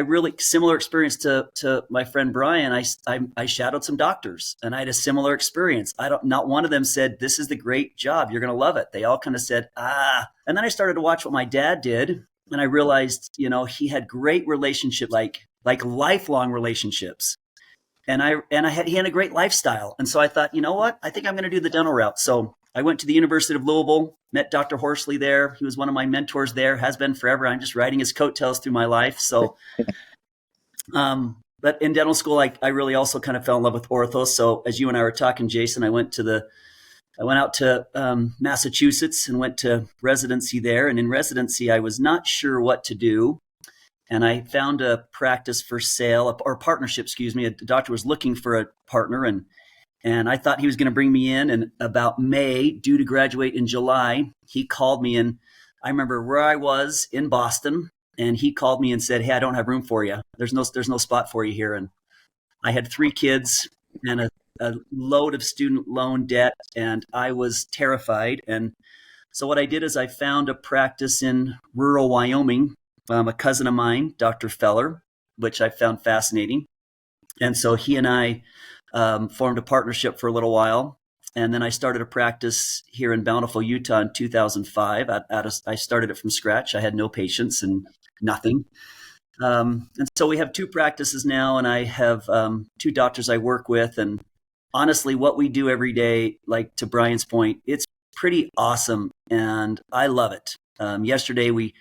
really similar experience to my friend Brian. I shadowed some doctors, and I had a similar experience. Not one of them said, "This is the great job. You're going to love it." They all kind of said, "Ah." And then I started to watch what my dad did, and I realized, he had great relationships, like lifelong relationships. And he had a great lifestyle. And so I thought, you know what? I think I'm going to do the dental route. So I went to the University of Louisville, met Dr. Horsley there. He was one of my mentors there, has been forever. I'm just riding his coattails through my life. So, but in dental school, I really also kind of fell in love with ortho. So as you and I were talking, Jason, I went out to Massachusetts and went to residency there. And in residency, I was not sure what to do. And I found a practice for sale, or partnership, excuse me. A doctor was looking for a partner, and I thought he was going to bring me in. And about May, due to graduate in July, he called me. And I remember where I was in Boston, and he called me and said, "Hey, I don't have room for you. There's no spot for you here." And I had 3 kids and a load of student loan debt, and I was terrified. And so what I did is I found a practice in rural Wyoming. A cousin of mine, Dr. Feller, which I found fascinating. And so he and I formed a partnership for a little while. And then I started a practice here in Bountiful, Utah in 2005. I started it from scratch. I had no patients and nothing. And so we have 2 practices now, and I have 2 doctors I work with. And honestly, what we do every day, like to Brian's point, it's pretty awesome, and I love it. Yesterday, we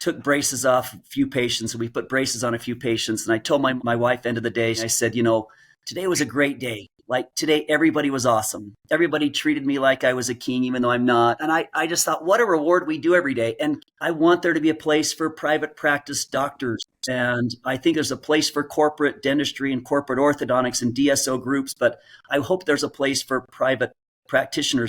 took braces off a few patients, and we put braces on a few patients. And I told my wife end of the day, I said, today was a great day. Like today, everybody was awesome. Everybody treated me like I was a king, even though I'm not. And I just thought, what a reward we do every day. And I want there to be a place for private practice doctors. And I think there's a place for corporate dentistry and corporate orthodontics and DSO groups, but I hope there's a place for private practitioners